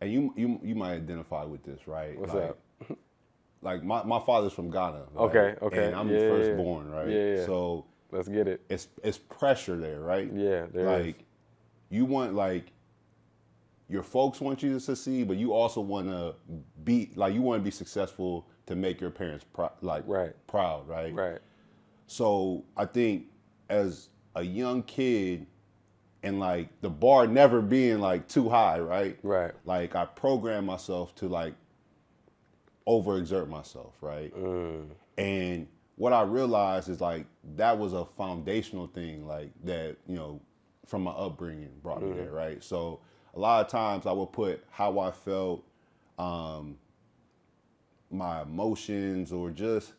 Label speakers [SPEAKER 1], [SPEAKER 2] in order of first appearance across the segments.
[SPEAKER 1] and you might identify with this, right?
[SPEAKER 2] What's
[SPEAKER 1] like,
[SPEAKER 2] up?
[SPEAKER 1] Like my father's from Ghana, right?
[SPEAKER 2] Okay.
[SPEAKER 1] And I'm
[SPEAKER 2] Yeah,
[SPEAKER 1] the
[SPEAKER 2] yeah, yeah.
[SPEAKER 1] firstborn, right?
[SPEAKER 2] Yeah.
[SPEAKER 1] So
[SPEAKER 2] Let's get it.
[SPEAKER 1] it's pressure there, right?
[SPEAKER 2] Yeah, there is.
[SPEAKER 1] Like you want like your folks want you to succeed, but you also want to you want to be successful to make your parents
[SPEAKER 2] Right.
[SPEAKER 1] proud, right?
[SPEAKER 2] Right.
[SPEAKER 1] So I think as a young kid and like the bar never being like too high, right?
[SPEAKER 2] Right.
[SPEAKER 1] Like I programmed myself to like overexert myself, right? And what I realized is like that was a foundational thing, like that, from my upbringing brought me there, right? So a lot of times I would put how I felt, my emotions, or just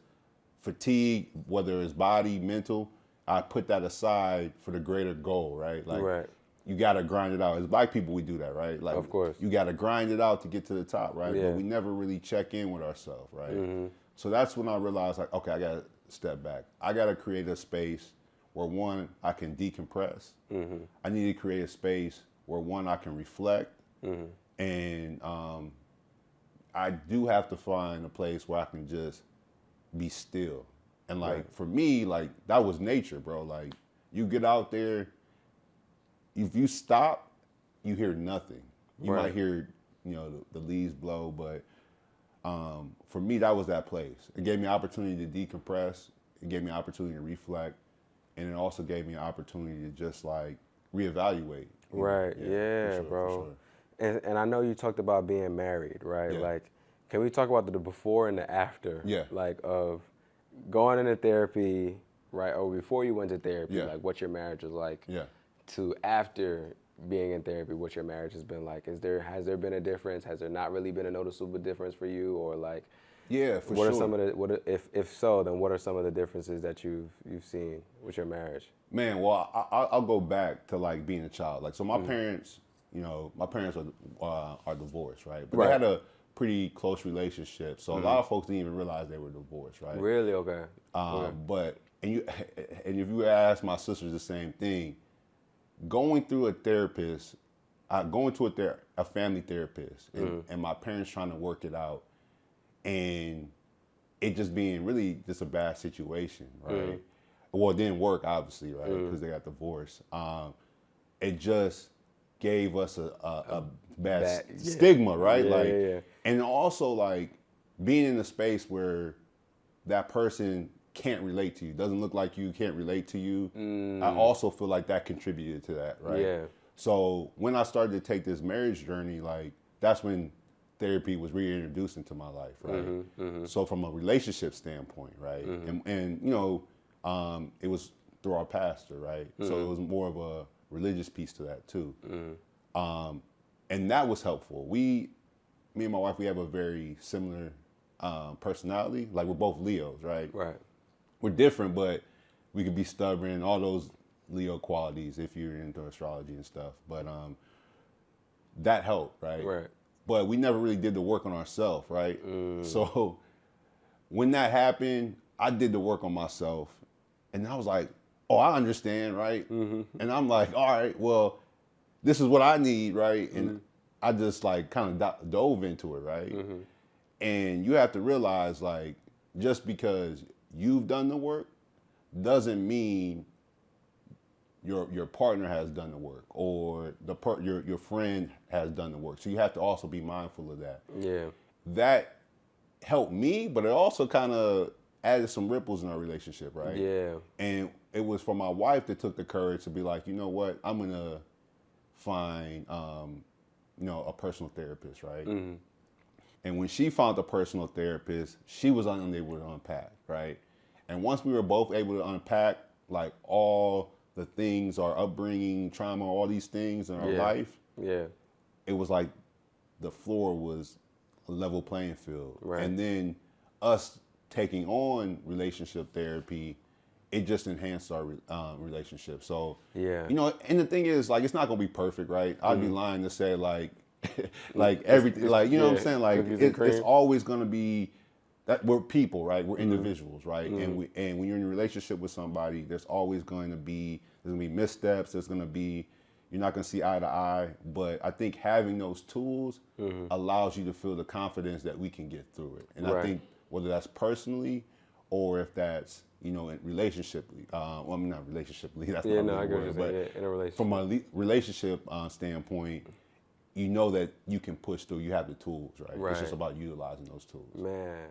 [SPEAKER 1] fatigue, whether it's body, mental, I put that aside for the greater goal, right? Like
[SPEAKER 2] Right.
[SPEAKER 1] you gotta grind it out. As black people, we do that, right? Like
[SPEAKER 2] Of course.
[SPEAKER 1] you gotta grind it out to get to the top, right?
[SPEAKER 2] Yeah.
[SPEAKER 1] But we never really check in with ourselves, right? So that's when I realized, like, okay, I gotta step back. I gotta create a space where one, I can decompress. I need to create a space where one, I can reflect, and I do have to find a place where I can just be still. And like for me, like that was nature, bro. Like you get out there, if you stop, you hear nothing. You might hear, the leaves blow, but for me, that was that place. It gave me an opportunity to decompress. It gave me an opportunity to reflect, and it also gave me an opportunity to just like reevaluate.
[SPEAKER 2] Right.
[SPEAKER 1] For
[SPEAKER 2] Yeah,
[SPEAKER 1] sure,
[SPEAKER 2] bro.
[SPEAKER 1] for sure.
[SPEAKER 2] And I know you talked about being married, right?
[SPEAKER 1] Yeah.
[SPEAKER 2] Like, can we talk about the before and the after?
[SPEAKER 1] Yeah.
[SPEAKER 2] Like of going into therapy, right? Or before you went to therapy,
[SPEAKER 1] Yeah.
[SPEAKER 2] like what your marriage was like.
[SPEAKER 1] Yeah.
[SPEAKER 2] To after being in therapy, what your marriage has been like. Has there been a difference? Has there not really been a noticeable difference for you, or like?
[SPEAKER 1] Yeah, for
[SPEAKER 2] what
[SPEAKER 1] sure.
[SPEAKER 2] are some of the if so, then what are some of the differences that you've seen with your marriage?
[SPEAKER 1] Man, well, I'll go back to like being a child. Like, so my parents, my parents are divorced, right? But they had a pretty close relationship. So a lot of folks didn't even realize they were divorced, right?
[SPEAKER 2] Really? Okay.
[SPEAKER 1] But and if you ask my sisters the same thing, going through a therapist, going to a family therapist, and my parents trying to work it out, and it just being really just a bad situation, right? Well, it didn't work, obviously, right? Because they got divorced. It just gave us a bad stigma, right?
[SPEAKER 2] Yeah.
[SPEAKER 1] And also like being in a space where that person can't relate to you, doesn't look like you, can't relate to you. I also feel like that contributed to that, right?
[SPEAKER 2] Yeah.
[SPEAKER 1] So when I started to take this marriage journey, like that's when therapy was reintroduced into my life, right? So from a relationship standpoint, right? And it was through our pastor, right? So it was more of a religious piece to that too. And that was helpful. Me and my wife, we have a very similar personality. Like we're both Leos, right?
[SPEAKER 2] Right.
[SPEAKER 1] We're different, but we can be stubborn, all those Leo qualities if you're into astrology and stuff. But that helped, right?
[SPEAKER 2] Right.
[SPEAKER 1] But we never really did the work on ourselves, right? So when that happened, I did the work on myself, and I was like, oh, I understand, right? And I'm like, all right, well, this is what I need, right? And I just like kind of dove into it, right? And you have to realize, like, just because you've done the work doesn't mean your partner has done the work, or your friend has done the work. So you have to also be mindful of that.
[SPEAKER 2] Yeah.
[SPEAKER 1] That helped me, but it also kind of added some ripples in our relationship, right?
[SPEAKER 2] Yeah.
[SPEAKER 1] And it was for my wife that took the courage to be like, you know what, I'm gonna find a personal therapist, right? And when she found a personal therapist, she was unable to unpack, right? And once we were both able to unpack like all the things, our upbringing, trauma, all these things in our life, it was like the floor was a level playing field.
[SPEAKER 2] Right.
[SPEAKER 1] And then us taking on relationship therapy, it just enhanced our relationship. So, and the thing is, like, it's not gonna be perfect, right? I'd be lying to say like, like everything, like, you know what I'm saying? Like, it's always gonna be that we're people, right? We're individuals, right? And when you're in a relationship with somebody, there's gonna be missteps. There's gonna be, You're not going to see eye to eye, but I think having those tools allows you to feel the confidence that we can get through it. And I think whether that's personally or if that's, you know, in relationshiply, well, I mean, not relationshiply, that's not
[SPEAKER 2] I
[SPEAKER 1] a
[SPEAKER 2] get
[SPEAKER 1] word,
[SPEAKER 2] what
[SPEAKER 1] but
[SPEAKER 2] you're saying, in a relationship.
[SPEAKER 1] from a relationship standpoint, you know that you can push through, you have the tools, right? It's just about utilizing those tools.
[SPEAKER 2] Man.